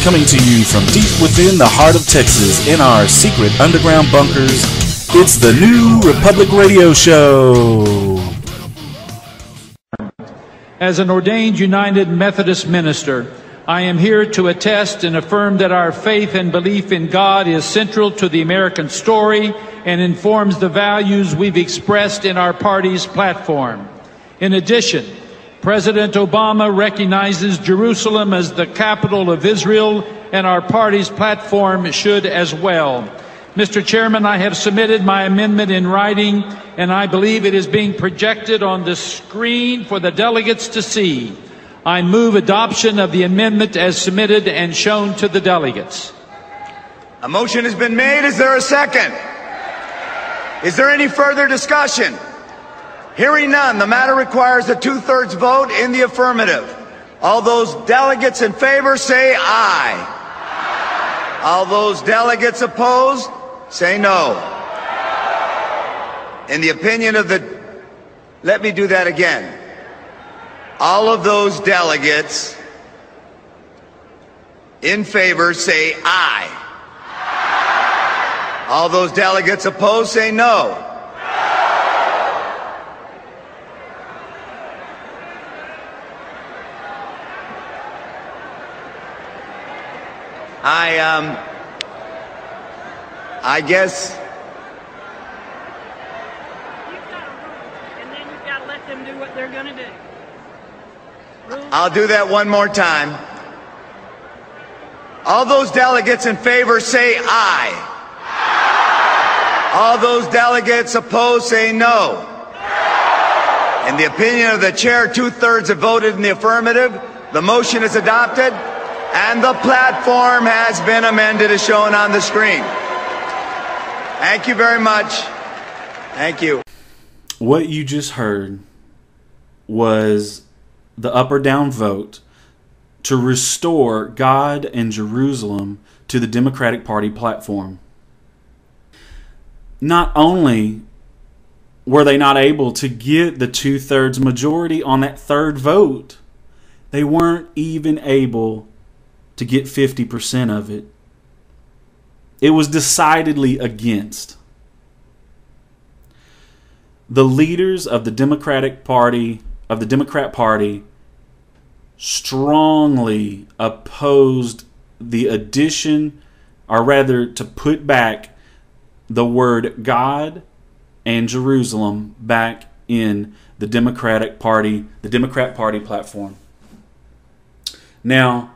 Coming to you from deep within the heart of Texas in our secret underground bunkers, it's the New Republic Radio Show. As an ordained United Methodist minister, I am here to attest and affirm that our faith and belief in God is central to the American story and informs the values we've expressed in our party's platform. In addition, President Obama recognizes Jerusalem as the capital of Israel, and our party's platform should as well. Mr. Chairman, I have submitted my amendment in writing, and I believe it is being projected on the screen for the delegates to see. I move adoption of the amendment as submitted and shown to the delegates. A motion has been made. Is there a second? Is there any further discussion? Hearing none, the matter requires a two-thirds vote in the affirmative. All those delegates in favor say aye. All those delegates opposed say no. In the opinion of the... Let me do that again. All of those delegates in favor say aye. All those delegates opposed say no. I guess. And then you've got to let them do what they're going to do. I'll do that one more time. All those delegates in favor say aye. All those delegates opposed say no. In the opinion of the chair, two-thirds have voted in the affirmative. The motion is adopted, and the platform has been amended as shown on the screen. Thank you very much. Thank you. What you just heard was the up or down vote to restore God and Jerusalem to the Democratic Party platform. Not only were they not able to get the two-thirds majority on that third vote, they weren't even able to get 50% of it. It was decidedly against. The leaders of the Democratic Party, of the Democrat Party, strongly opposed the addition, or rather to put back the word God and Jerusalem back in the Democratic Party, the Democrat Party platform. Now,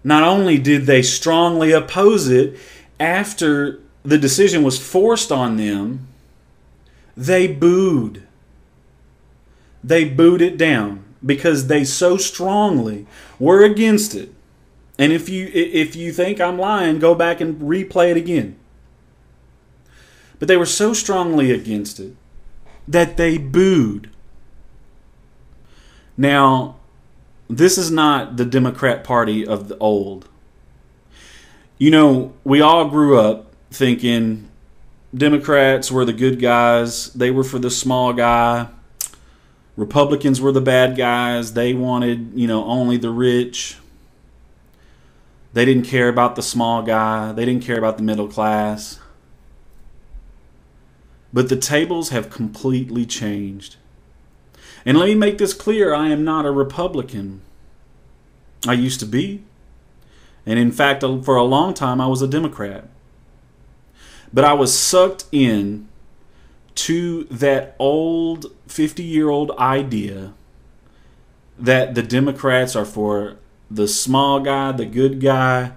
not only did they strongly oppose it after the decision was forced on them, they booed. They booed it down because they so strongly were against it. And if you think I'm lying, go back and replay it again. But they were so strongly against it that they booed. Now, this is not the Democrat Party of the old. You know, we all grew up thinking Democrats were the good guys. They were for the small guy. Republicans were the bad guys. They wanted, only the rich. They didn't care about the small guy. They didn't care about the middle class. But the tables have completely changed. And let me make this clear, I am not a Republican. I used to be. And in fact, for a long time, I was a Democrat. But I was sucked in to that old 50-year-old idea that the Democrats are for the small guy, the good guy,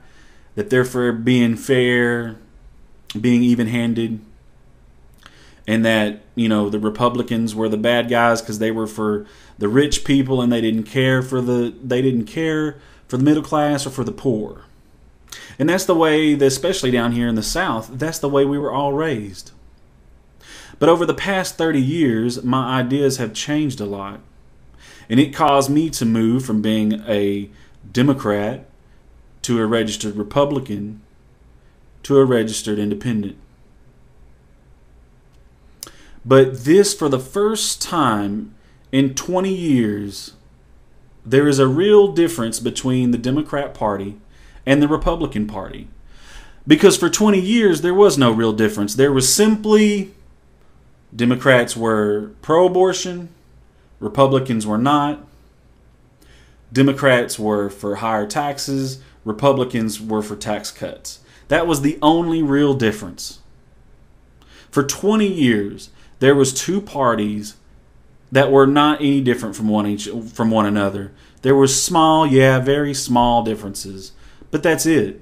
that they're for being fair, being even-handed. And that, the Republicans were the bad guys because they were for the rich people and they didn't care for the middle class or for the poor. And that's the way, especially down here in the South, that's the way we were all raised. But over the past 30 years, my ideas have changed a lot. And it caused me to move from being a Democrat to a registered Republican to a registered independent. But this, for the first time in 20 years, there is a real difference between the Democrat Party and the Republican Party. Because for 20 years, there was no real difference. There was simply Democrats were pro-abortion, Republicans were not. Democrats were for higher taxes, Republicans were for tax cuts. That was the only real difference. For 20 years, there was two parties that were not any different from one another. There were small, very small differences, but that's it.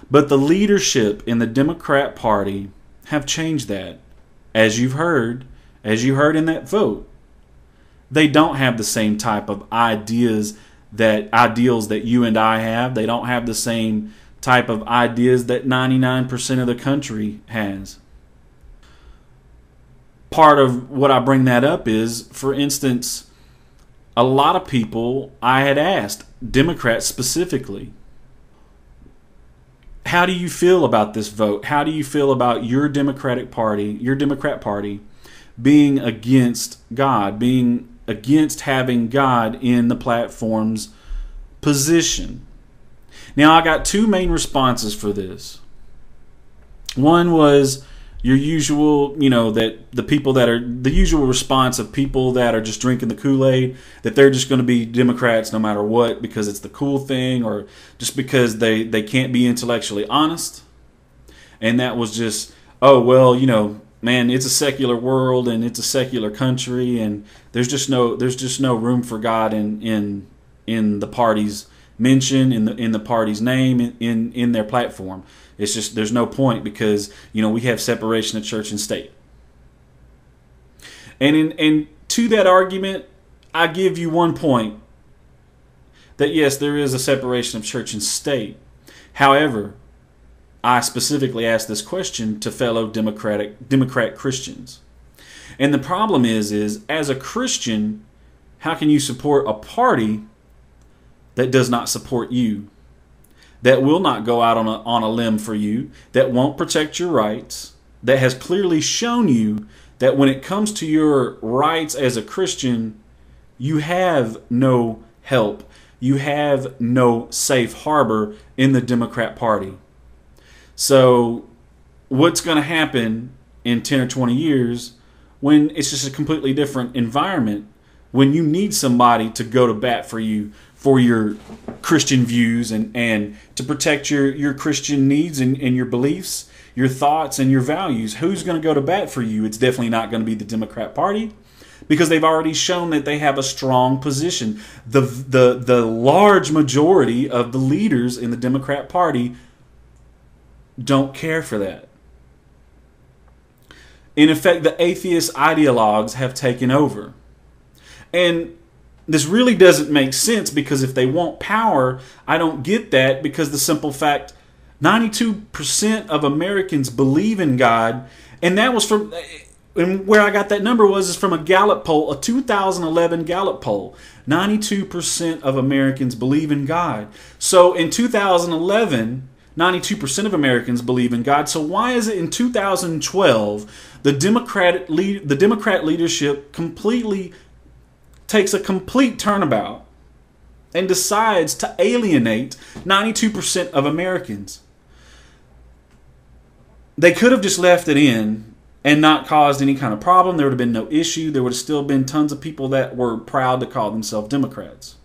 But the leadership in the Democrat Party have changed that. As you heard in that vote. They don't have the same type of ideals that you and I have. They don't have the same type of ideas that 99% of the country has. Part of what I bring that up is, for instance, a lot of people I had asked, Democrats specifically, how do you feel about this vote? How do you feel about your Democrat Party being against God, being against having God in the platform's position? Now, I got two main responses for this. One was your usual, that the people that are the usual response of people that are just drinking the Kool-Aid, that they're just going to be Democrats no matter what because it's the cool thing, or just because they can't be intellectually honest. And that was just, oh, well, man, it's a secular world and it's a secular country, and there's just no room for God in the party's mention, in the party's name, in their platform. It's just, there's no point because, we have separation of church and state. And to that argument, I give you one point. That yes, there is a separation of church and state. However, I specifically asked this question to fellow Democrat Christians. And the problem is as a Christian, how can you support a party that does not support you? That will not go out on a limb for you, that won't protect your rights, that has clearly shown you that when it comes to your rights as a Christian, you have no help. You have no safe harbor in the Democrat Party. So what's going to happen in 10 or 20 years when it's just a completely different environment, when you need somebody to go to bat for you for your Christian views and to protect your Christian needs and your beliefs, your thoughts and your values? Who's going to go to bat for you? It's definitely not going to be the Democrat Party, because they've already shown that they have a strong position. The large majority of the leaders in the Democrat Party don't care for that. In effect, the atheist ideologues have taken over. And this really doesn't make sense, because if they want power, I don't get that, because the simple fact, 92% of Americans believe in God, and that was from, and where I got that number is from a Gallup poll, a 2011 Gallup poll. 92% of Americans believe in God. So in 2011, 92% of Americans believe in God. So why is it in 2012 the Democrat leadership completely takes a complete turnabout and decides to alienate 92% of Americans? They could have just left it in and not caused any kind of problem. There would have been no issue. There would have still been tons of people that were proud to call themselves Democrats.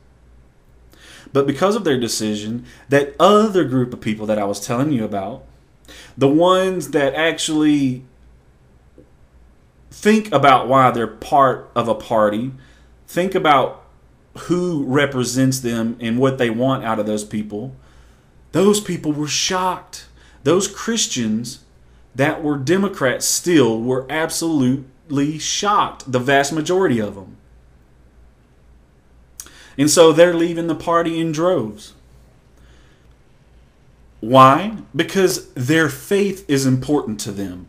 But because of their decision, that other group of people that I was telling you about, the ones that actually think about why they're part of a party, think about who represents them and what they want out of those people were shocked. Those Christians that were Democrats still were absolutely shocked, the vast majority of them. And so they're leaving the party in droves. Why? Because their faith is important to them.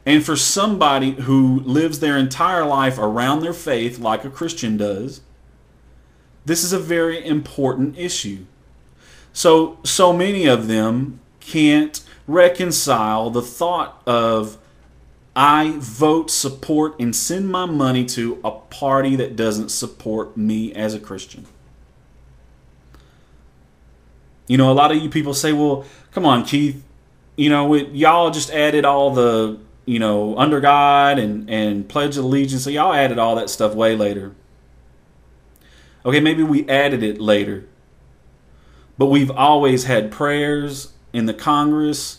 And for somebody who lives their entire life around their faith like a Christian does, this is a very important issue. So many of them can't reconcile the thought of, I vote, support, and send my money to a party that doesn't support me as a Christian. You know, a lot of you people say, well, come on, Keith. You know, y'all just added all the, you know, under God and Pledge of Allegiance. So y'all added all that stuff way later. Okay, maybe we added it later. But we've always had prayers in the Congress,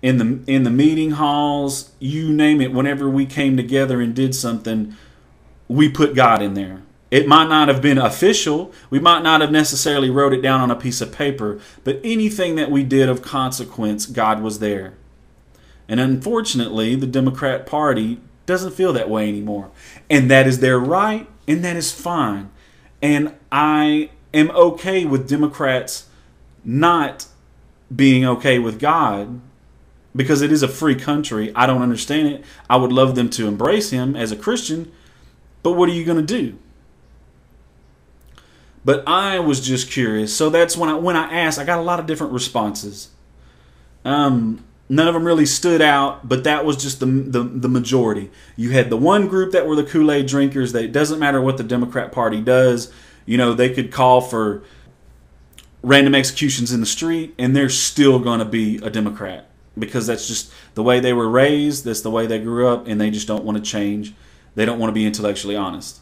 in the meeting halls, you name it. Whenever we came together and did something, we put God in there. It might not have been official. We might not have necessarily wrote it down on a piece of paper. But anything that we did of consequence, God was there. And unfortunately, the Democrat Party doesn't feel that way anymore. And that is their right, and that is fine. And I am okay with Democrats not being okay with God, because it is a free country. I don't understand it. I would love them to embrace him as a Christian, but what are you going to do? But I was just curious. So that's when I asked, I got a lot of different responses. None of them really stood out, but that was just the majority. You had the one group that were the Kool-Aid drinkers. That it doesn't matter what the Democrat Party does. You know, they could call for random executions in the street, and they're still going to be a Democrat, because that's just the way they were raised. That's the way they grew up, and they just don't want to change. They don't want to be intellectually honest.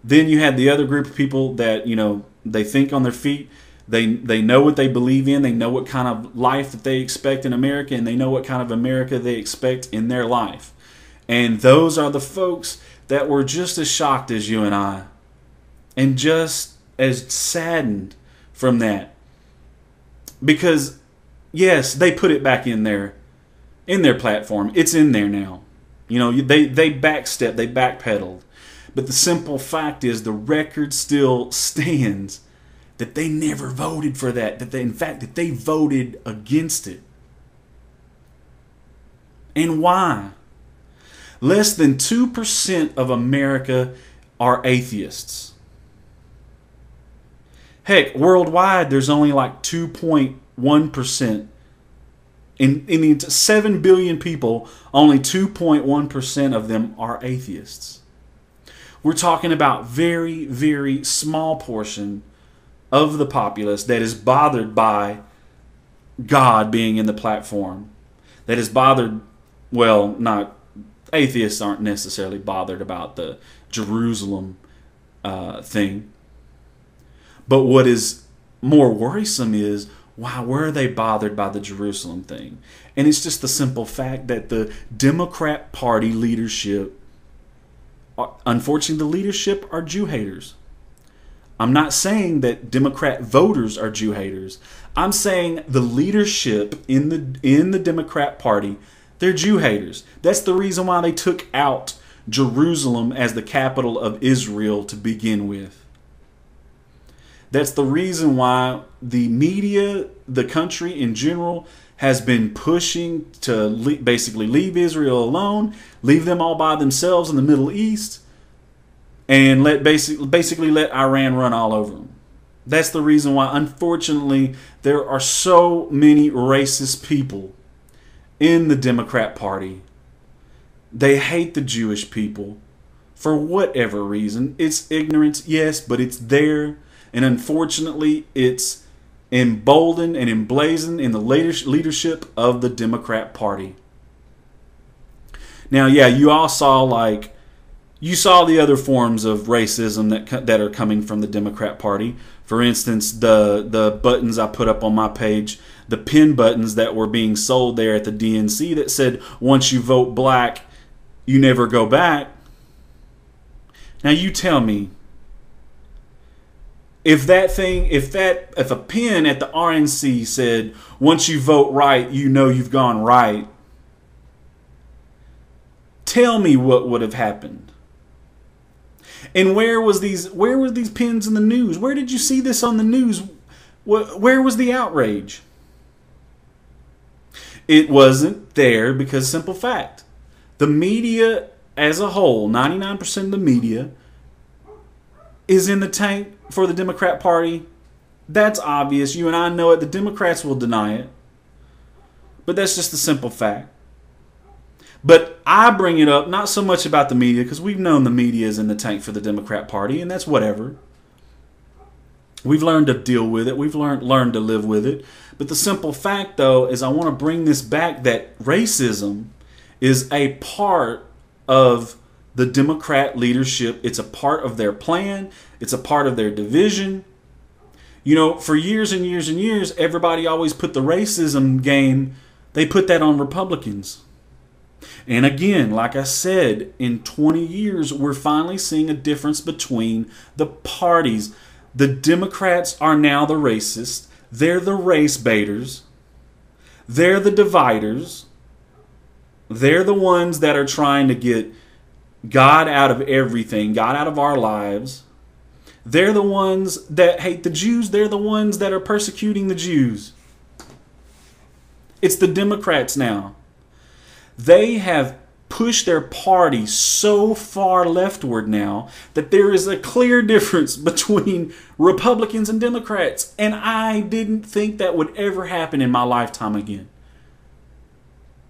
Then you had the other group of people that, you know, they think on their feet. They know what they believe in. They know what kind of life that they expect in America, and they know what kind of America they expect in their life. And those are the folks that were just as shocked as you and I, and just as saddened from that. Because, yes, they put it back in their platform. It's in there now. You know, they backstepped, they backpedaled. But the simple fact is, the record still stands that they never voted for that. That they voted against it. And why? Less than 2% of America are atheists. Heck, worldwide, there's only like 2.1%. In the 7 billion people, only 2.1% of them are atheists. We're talking about very, very small portion of the populace that is bothered by God being in the platform. That is bothered, well, not, atheists aren't necessarily bothered about the Jerusalem thing. But what is more worrisome is, wow, where are they bothered by the Jerusalem thing? And it's just the simple fact that the Democrat Party leadership, unfortunately, the leadership are Jew haters. I'm not saying that Democrat voters are Jew haters. I'm saying the leadership in the Democrat Party, they're Jew haters. That's the reason why they took out Jerusalem as the capital of Israel to begin with. That's the reason why the media, the country in general, has been pushing to basically leave Israel alone, leave them all by themselves in the Middle East, and basically let Iran run all over them. That's the reason why, unfortunately, there are so many racist people in the Democrat Party. They hate the Jewish people for whatever reason. It's ignorance, yes, but it's there. And unfortunately, it's emboldened and emblazoned in the leadership of the Democrat Party. Now, yeah, you all saw you saw the other forms of racism that are coming from the Democrat Party. For instance, the buttons I put up on my page, the pin buttons that were being sold there at the DNC that said, "Once you vote black, you never go back." Now, you tell me, if a pin at the RNC said, "Once you vote right, you know you've gone right," tell me what would have happened. And where were these pins in the news? Where did you see this on the news? Where was the outrage? It wasn't there because, simple fact, the media as a whole, 99% of the media, is in the tank for the Democrat Party. That's obvious. You and I know it. The Democrats will deny it. But that's just the simple fact. But I bring it up not so much about the media, because we've known the media is in the tank for the Democrat Party, and that's whatever. We've learned to deal with it. We've learned to live with it. But the simple fact, though, is I want to bring this back, that racism is a part of the Democrat leadership. It's a part of their plan. It's a part of their division. You know, for years and years and years, everybody always put the racism game, they put that on Republicans. And again, like I said, in 20 years, we're finally seeing a difference between the parties. The Democrats are now the racists. They're the race baiters. They're the dividers. They're the ones that are trying to get God out of everything, God out of our lives. They're the ones that hate the Jews. They're the ones that are persecuting the Jews. It's the Democrats now. They have pushed their party so far leftward now that there is a clear difference between Republicans and Democrats. And I didn't think that would ever happen in my lifetime again.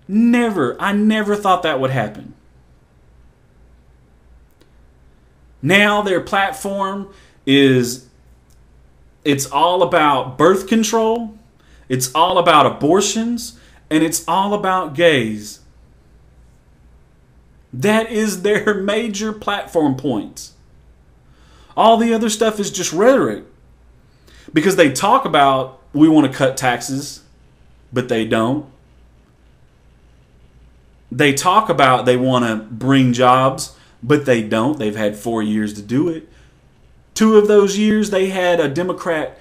Never. I never thought that would happen. Now their platform is, it's all about birth control, it's all about abortions, and it's all about gays. That is their major platform points. All the other stuff is just rhetoric. Because they talk about, we want to cut taxes, but they don't. They talk about they want to bring jobs, but they don't. They've had 4 years to do it. 2 of those years, they had a Democrat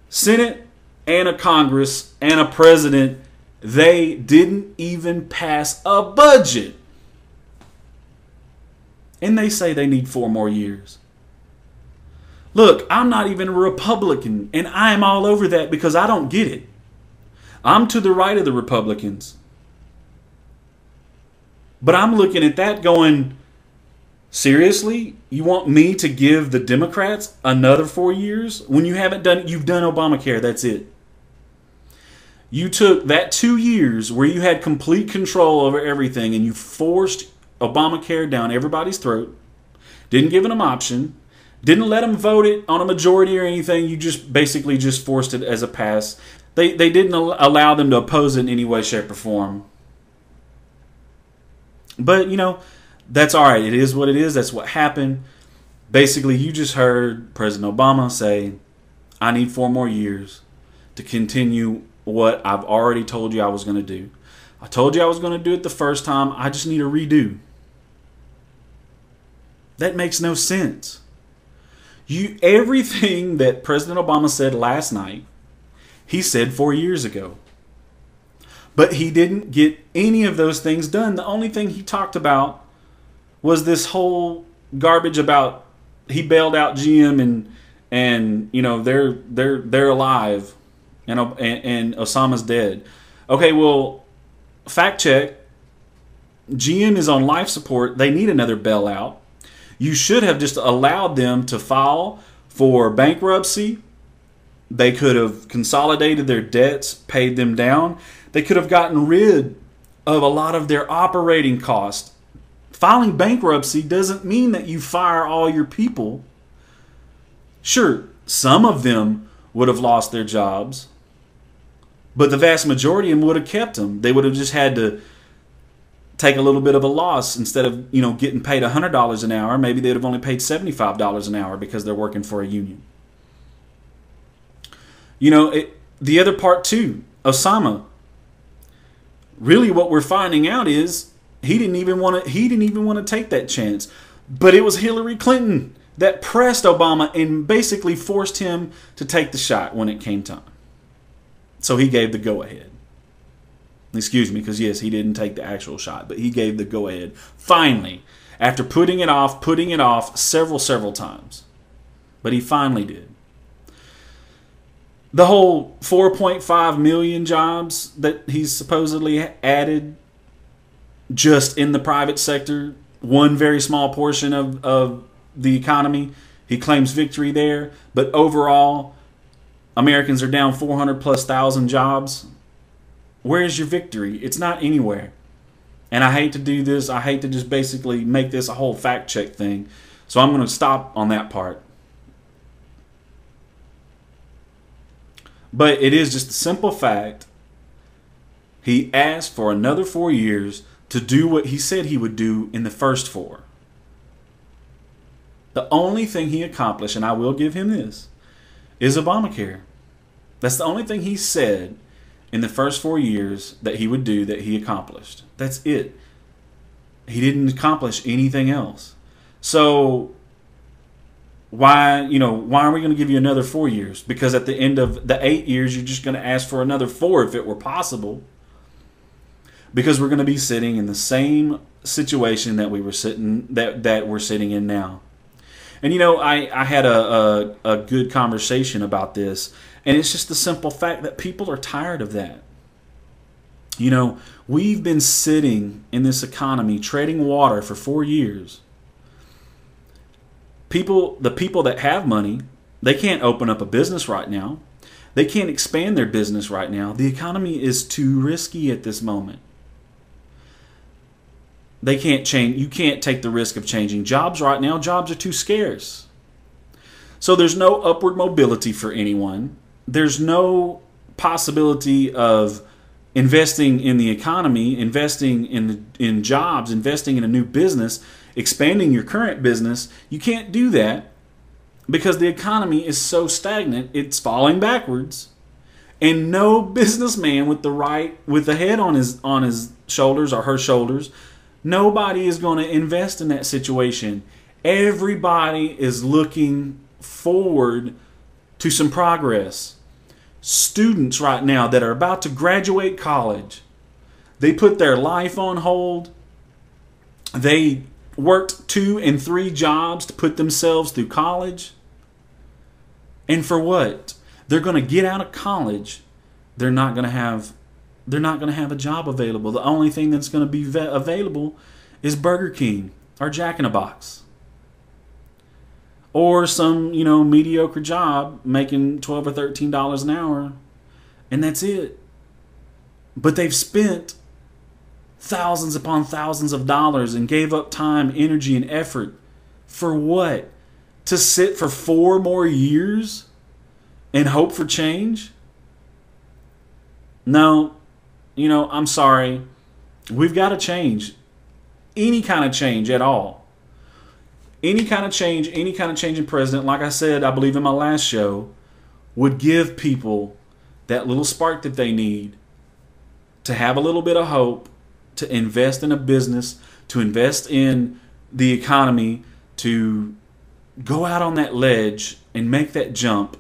Senate and a Congress and a president. They didn't even pass a budget. And they say they need 4 more years. Look, I'm not even a Republican, and I'm all over that because I don't get it. I'm to the right of the Republicans. But I'm looking at that going, seriously? You want me to give the Democrats another 4 years? When you haven't done it, you've done Obamacare, that's it. You took that 2 years where you had complete control over everything and you forced Obamacare down everybody's throat. Didn't give them an option. Didn't let them vote it on a majority or anything. You just basically just forced it as a pass. They didn't allow them to oppose it in any way, shape, or form. But, you know, that's all right. It is what it is. That's what happened. Basically, you just heard President Obama say, I need 4 more years to continue what I've already told you I was going to do. I told you I was going to do it the first time. I just need a redo. That makes no sense. Everything that President Obama said last night, he said 4 years ago. But he didn't get any of those things done. The only thing he talked about was this whole garbage about he bailed out GM and you know they're alive and Osama's dead. Okay, well, fact check. GM is on life support. They need another bailout. You should have just allowed them to file for bankruptcy. They could have consolidated their debts, paid them down. They could have gotten rid of a lot of their operating costs. Filing bankruptcy doesn't mean that you fire all your people. Sure, some of them would have lost their jobs, but the vast majority of them would have kept them. They would have just had to take a little bit of a loss. Instead of, you know, getting paid $100 an hour, maybe they'd have only paid $75 an hour because they're working for a union. You know, the other part too, Osama. Really, what we're finding out is he didn't even want to take that chance. But it was Hillary Clinton that pressed Obama and basically forced him to take the shot when it came time. So he gave the go-ahead. Excuse me, because yes, he didn't take the actual shot, but he gave the go-ahead. Finally, after putting it off several times. But he finally did. The whole 4.5 million jobs that he's supposedly added just in the private sector, one very small portion of the economy, he claims victory there. But overall, Americans are down 400+ thousand jobs. Where's your victory? It's not anywhere. And I hate to do this. I hate to just basically make this a whole fact check thing. So I'm going to stop on that part. But it is just a simple fact. He asked for another 4 years to do what he said he would do in the first 4. The only thing he accomplished, and I will give him this, is Obamacare. That's the only thing he said in the first 4 years that he would do that he accomplished. That's it. He didn't accomplish anything else. So why are we going to give you another 4 years? Because at the end of the 8 years, you're just going to ask for another 4 if it were possible. Because we're going to be sitting in the same situation that we're sitting in now. And I had a good conversation about this, and it's just the simple fact that people are tired of that. We've been sitting in this economy treading water for 4 years. The people that have money, they can't open up a business right now. They can't expand their business right now. The economy is too risky at this moment. They can't change. You can't take the risk of changing jobs right now. Jobs are too scarce. So there's no upward mobility for anyone. There's no possibility of investing in the economy, investing in jobs, investing in a new business, expanding your current business. You can't do that because the economy is so stagnant. It's falling backwards. And no businessman with the head on his shoulders or her shoulders, nobody is going to invest in that situation. Everybody is looking forward to some progress. Students right now that are about to graduate college, they put their life on hold. They worked 2 and 3 jobs to put themselves through college. And for what? They're going to get out of college. They're not going to have a job available. The only thing that's going to be available is Burger King or Jack in the Box. Or some, mediocre job making $12 or $13 an hour. And that's it. But they've spent thousands upon thousands of dollars and gave up time, energy, and effort. For what? To sit for 4 more years and hope for change? No. I'm sorry. We've got to change. Any kind of change at all. Any kind of change in president, like I said, I believe in my last show, would give people that little spark that they need to have a little bit of hope, to invest in a business, to invest in the economy, to go out on that ledge and make that jump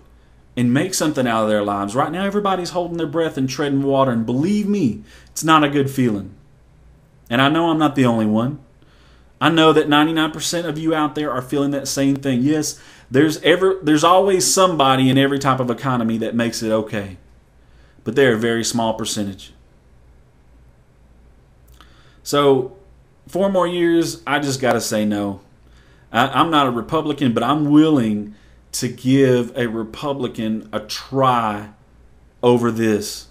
and make something out of their lives. Right now, everybody's holding their breath and treading water, and believe me, it's not a good feeling. And I know I'm not the only one. I know that 99% of you out there are feeling that same thing. Yes, there's always somebody in every type of economy that makes it okay. But they're a very small percentage. So 4 more years, I just got to say no. I'm not a Republican, but I'm willing to give a Republican a try over this.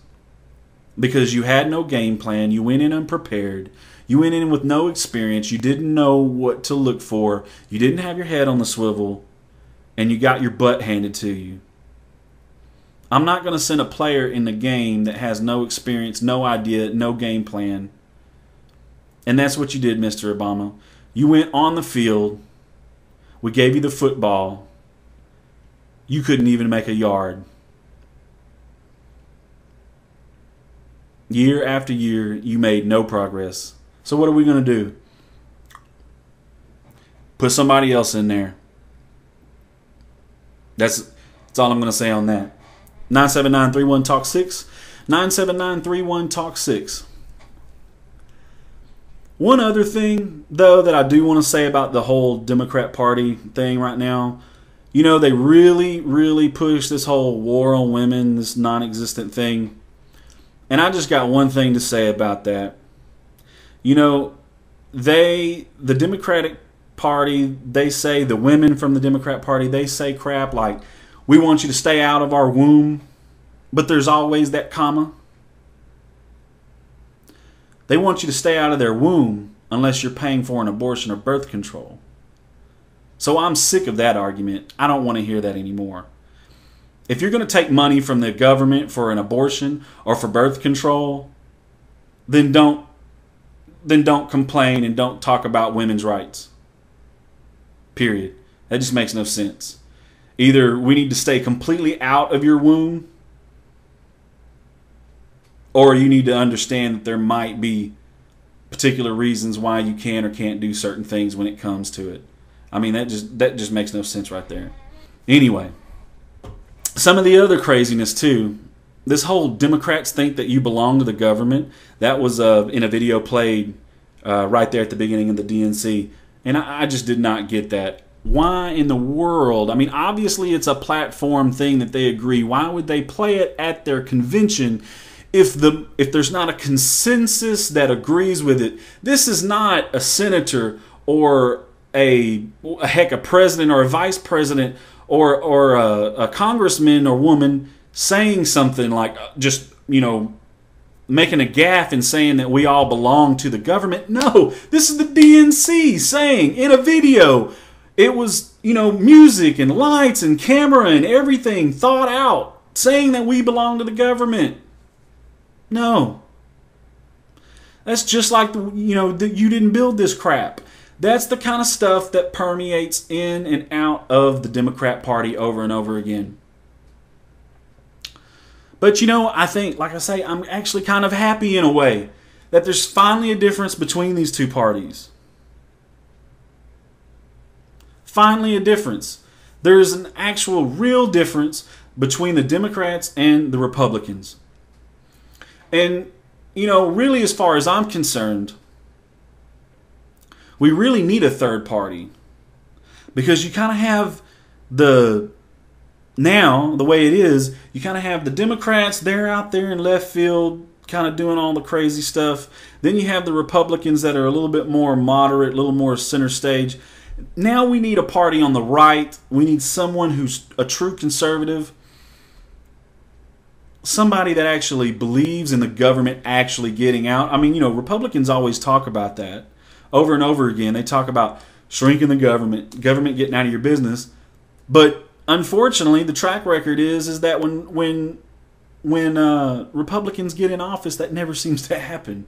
Because you had no game plan. You went in unprepared. You went in with no experience. You didn't know what to look for. You didn't have your head on the swivel. And you got your butt handed to you. I'm not going to send a player in the game that has no experience, no idea, no game plan. And that's what you did, Mr. Obama. You went on the field. We gave you the football. You couldn't even make a yard. Year after year, you made no progress. So what are we going to do? Put somebody else in there. That's all I'm going to say on that. 979-31-TALK-6. 979-31-TALK-6. One other thing, though, that I do want to say about the whole Democrat Party thing right now. They really, really push this whole war on women, this non-existent thing. And I just got one thing to say about that. The Democratic Party, they say, the women from the Democrat Party, they say crap like, we want you to stay out of our womb, but there's always that comma. They want you to stay out of their womb unless you're paying for an abortion or birth control. So I'm sick of that argument. I don't want to hear that anymore. If you're going to take money from the government for an abortion or for birth control, then don't complain and don't talk about women's rights. Period. That just makes no sense. Either we need to stay completely out of your womb, or you need to understand that there might be particular reasons why you can or can't do certain things when it comes to it. I mean, that just makes no sense right there. Anyway, some of the other craziness too. This whole Democrats think that you belong to the government. That was in a video played right there at the beginning of the DNC. And I just did not get that. Why in the world? I mean, obviously it's a platform thing that they agree. Why would they play it at their convention if there's not a consensus that agrees with it? This is not a senator or a president or a vice president or a congressman or woman saying something like just, making a gaffe and saying that we all belong to the government. No, this is the DNC saying in a video. It was, music and lights and camera and everything thought out, saying that we belong to the government. No. That's just like, that you didn't build this crap. That's the kind of stuff that permeates in and out of the Democrat Party over and over again. But, I think, like I say, I'm actually kind of happy in a way that there's finally a difference between these two parties. Finally a difference. There's an actual real difference between the Democrats and the Republicans. And, really as far as I'm concerned, we really need a third party. Because you kind of have the way it is, you kind of have the Democrats, they're out there in left field kind of doing all the crazy stuff. Then you have the Republicans that are a little bit more moderate, a little more center stage. Now we need a party on the right. We need someone who's a true conservative. Somebody that actually believes in the government actually getting out. I mean, Republicans always talk about that over and over again. They talk about shrinking the government getting out of your business. But unfortunately, the track record is that when Republicans get in office, that never seems to happen.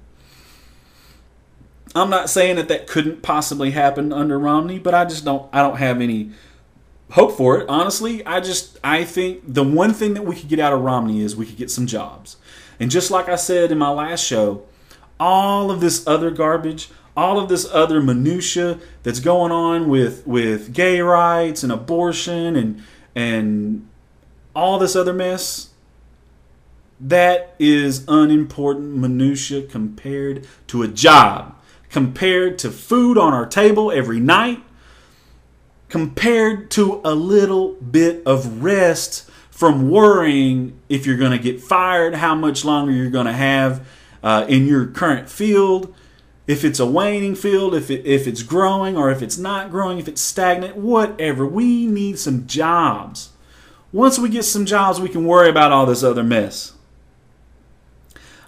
I'm not saying that couldn't possibly happen under Romney, but I don't have any hope for it. Honestly, I think the one thing that we could get out of Romney is we could get some jobs. And just like I said in my last show, all of this other garbage, all of this other minutia that's going on with gay rights and abortion and all this other mess, that is unimportant minutia compared to a job, compared to food on our table every night, compared to a little bit of rest from worrying if you're going to get fired, how much longer you're going to have in your current field, if it's a waning field, if it's growing or if it's not growing, if it's stagnant, whatever. We need some jobs. Once we get some jobs, we can worry about all this other mess.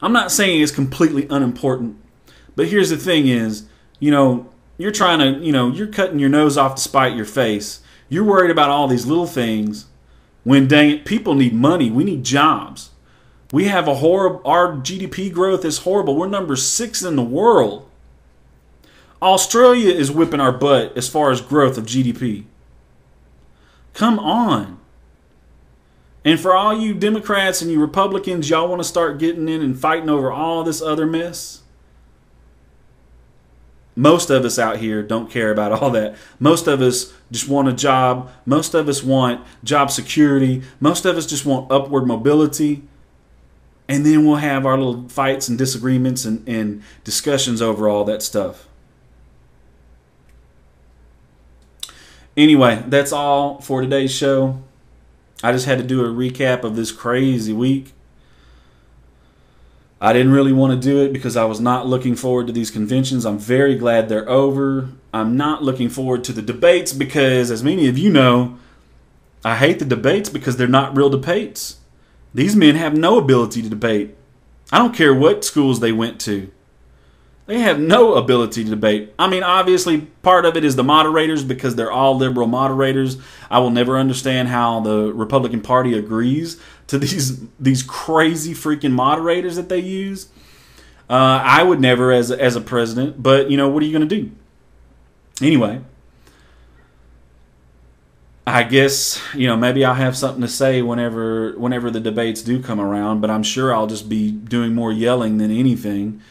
I'm not saying it's completely unimportant, but here's the thing is, you're trying to, you're cutting your nose off to spite your face. You're worried about all these little things when, dang it, people need money. We need jobs. We have our GDP growth is horrible. We're number 6 in the world. Australia is whipping our butt as far as growth of GDP. Come on. And for all you Democrats and you Republicans, y'all want to start getting in and fighting over all this other mess? Most of us out here don't care about all that. Most of us just want a job. Most of us want job security. Most of us just want upward mobility. And then we'll have our little fights and disagreements and discussions over all that stuff. Anyway, that's all for today's show. I just had to do a recap of this crazy week. I didn't really want to do it because I was not looking forward to these conventions. I'm very glad they're over. I'm not looking forward to the debates because, as many of you know, I hate the debates because they're not real debates. These men have no ability to debate. I don't care what schools they went to. They have no ability to debate. I mean, obviously, part of it is the moderators because they're all liberal moderators. I will never understand how the Republican Party agrees to these crazy freaking moderators that they use. I would never as a president, but, you know, what are you going to do? Anyway, I guess, you know, maybe I'll have something to say whenever the debates do come around, but I'm sure I'll just be doing more yelling than anything.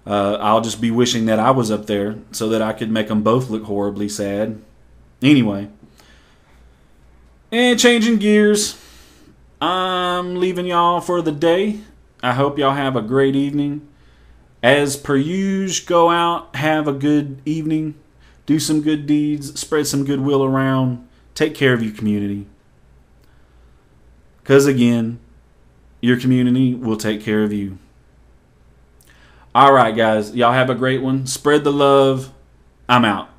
I'll just be wishing that I was up there so that I could make them both look horribly sad. Anyway. And changing gears. I'm leaving y'all for the day. I hope y'all have a great evening. As per usual, go out, have a good evening. Do some good deeds. Spread some goodwill around. Take care of your community. Because again, your community will take care of you. All right, guys. Y'all have a great one. Spread the love. I'm out.